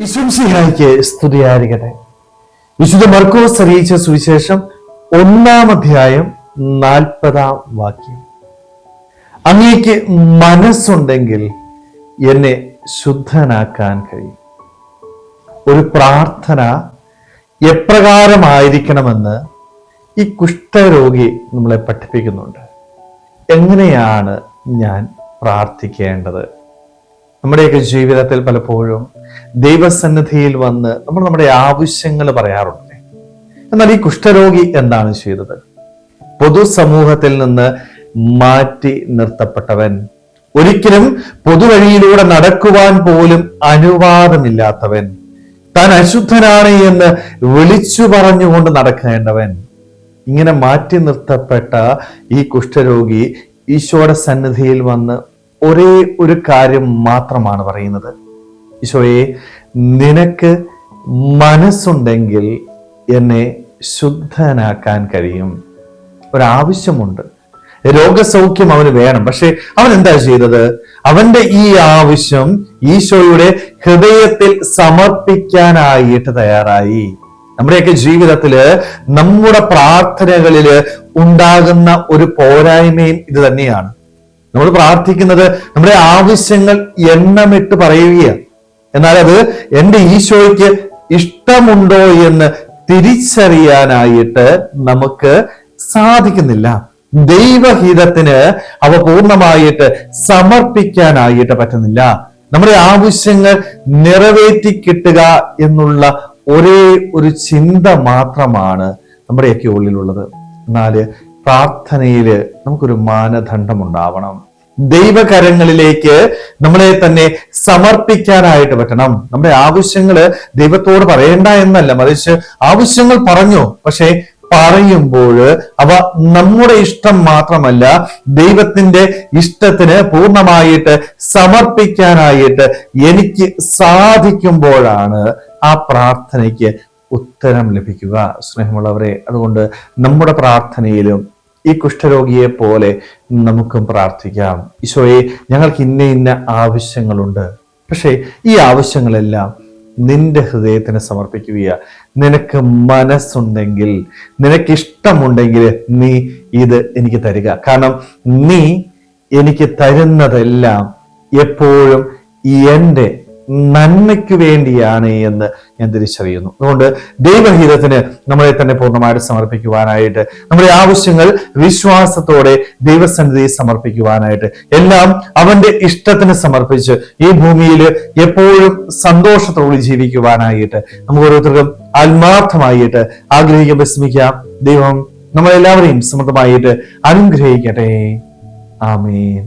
ഈശോമിശിഹായ്ക്ക് സ്തുതിയായിരിക്കട്ടെ. വിശുദ്ധ മർക്കോസ് അറിയിച്ച സുവിശേഷം 1-ാം അധ്യായം 40-ാം വാക്യം. അങ്ങേക്ക് മനസ്സുണ്ടെങ്കിൽ എന്നെ ശുദ്ധനാക്കാൻ കഴിയും. ഒരു പ്രാർത്ഥന എപ്രകാരമായിരിക്കണമെന്ന് ഈ കുഷ്ഠരോഗി നമ്മളെ പഠിപ്പിക്കുന്നുണ്ട്. എങ്ങനെയാണ് ഞാൻ പ്രാർത്ഥിക്കേണ്ടത്? നമ്മുടെയൊക്കെ ജീവിതത്തിൽ പലപ്പോഴും ദൈവസന്നിധിയിൽ വന്ന് നമ്മൾ നമ്മുടെ ആവശ്യങ്ങൾ പറയാറുണ്ട്. എന്നാൽ ഈ കുഷ്ഠരോഗി എന്താണ് ചെയ്തത്? പൊതുസമൂഹത്തിൽ നിന്ന് മാറ്റി നിർത്തപ്പെട്ടവൻ, ഒരിക്കലും പൊതുവഴിയിലൂടെ നടക്കുവാൻ പോലും അനുവാദമില്ലാത്തവൻ, താൻ അശുദ്ധനാണ് എന്ന് വിളിച്ചു പറഞ്ഞുകൊണ്ട് നടക്കേണ്ടവൻ, ഇങ്ങനെ മാറ്റി നിർത്തപ്പെട്ട ഈ കുഷ്ഠരോഗി ഈശോയുടെ സന്നിധിയിൽ വന്ന് ഒരേ ഒരു കാര്യം മാത്രമാണ് പറയുന്നത്: ഈശോയെ, നിനക്ക് മനസ്സുണ്ടെങ്കിൽ എന്നെ ശുദ്ധനാക്കാൻ കഴിയും. ഒരാവശ്യമുണ്ട്, രോഗസൗഖ്യം അവന് വേണം. പക്ഷെ അവൻ എന്താ ചെയ്തത്? അവന്റെ ഈ ആവശ്യം ഈശോയുടെ ഹൃദയത്തിൽ സമർപ്പിക്കാനായിട്ട് തയ്യാറായി. നമ്മുടെയൊക്കെ ജീവിതത്തില്, നമ്മുടെ പ്രാർത്ഥനകളില് ഉണ്ടാകുന്ന ഒരു പോരായ്മയും ഇത് തന്നെയാണ്. നമ്മൾ പ്രാർത്ഥിക്കുന്നത് നമ്മുടെ ആവശ്യങ്ങൾ എണ്ണമിട്ട് പറയുകയാണ്. എന്നാൽ അത് എൻ്റെ ഈശോയ്ക്ക് ഇഷ്ടമുണ്ടോ എന്ന് തിരിച്ചറിയാനായിട്ട് നമുക്ക് സാധിക്കുന്നില്ല. ദൈവഹിതത്തിന് അവ പൂർണ്ണമായിട്ട് സമർപ്പിക്കാനായിട്ട് പറ്റുന്നില്ല. നമ്മുടെ ആവശ്യങ്ങൾ നിറവേറ്റി കിട്ടുക എന്നുള്ള ഒരേ ഒരു ചിന്ത മാത്രമാണ് നമ്മുടെയൊക്കെ ഉള്ളിലുള്ളത്. എന്നാല് പ്രാർത്ഥനയില് നമുക്കൊരു മാനദണ്ഡം ഉണ്ടാവണം. ദൈവകരങ്ങളിലേക്ക് നമ്മളെ തന്നെ സമർപ്പിക്കാനായിട്ട് പറ്റണം. നമ്മുടെ ആവശ്യങ്ങള് ദൈവത്തോട് പറയേണ്ട എന്നല്ല, മറിച്ച് ആവശ്യങ്ങൾ പറഞ്ഞു. പക്ഷെ പറയുമ്പോൾ അവ നമ്മുടെ ഇഷ്ടം മാത്രമല്ല, ദൈവത്തിന്റെ ഇഷ്ടത്തിന് പൂർണ്ണമായിട്ട് സമർപ്പിക്കാനായിട്ട് എനിക്ക് സാധിക്കുമ്പോഴാണ് ആ പ്രാർത്ഥനയ്ക്ക് ഉത്തരം ലഭിക്കുക. സ്നേഹമുള്ളവരെ, അതുകൊണ്ട് നമ്മുടെ പ്രാർത്ഥനയിലും ഈ കുഷ്ഠരോഗിയെ പോലെ നമുക്കും പ്രാർത്ഥിക്കാം. ഈശോയെ, ഞങ്ങൾക്ക് ഇന്ന ആവശ്യങ്ങളുണ്ട്, പക്ഷേ ഈ ആവശ്യങ്ങളെല്ലാം നിന്റെ ഹൃദയത്തിന് സമർപ്പിക്കുക. നിനക്ക് മനസ്സുണ്ടെങ്കിൽ, നിനക്കിഷ്ടമുണ്ടെങ്കിൽ നീ ഇത് എനിക്ക് തരിക. കാരണം നീ എനിക്ക് തരുന്നതെല്ലാം എപ്പോഴും എൻ്റെ നന്മയ്ക്ക് വേണ്ടിയാണ് എന്ന് ഞാൻ തിരിച്ചറിയുന്നു. അതുകൊണ്ട് ദൈവഹിതത്തിന് നമ്മളെ തന്നെ പൂർണ്ണമായിട്ട് സമർപ്പിക്കുവാനായിട്ട്, നമ്മുടെ ആവശ്യങ്ങൾ വിശ്വാസത്തോടെ ദൈവസന്നിധിയിൽ സമർപ്പിക്കുവാനായിട്ട്, എല്ലാം അവന്റെ ഇഷ്ടത്തിന് സമർപ്പിച്ച് ഈ ഭൂമിയിൽ എപ്പോഴും സന്തോഷത്തോടെ ജീവിക്കുവാനായിട്ട് നമുക്ക് ഓരോരുത്തർക്കും ആത്മാർത്ഥമായിട്ട് ആഗ്രഹിക്കാൻ ശ്രമിക്കാം. ദൈവം നമ്മളെല്ലാവരെയും സമൃദ്ധമായിട്ട് അനുഗ്രഹിക്കട്ടെ. ആമേൻ.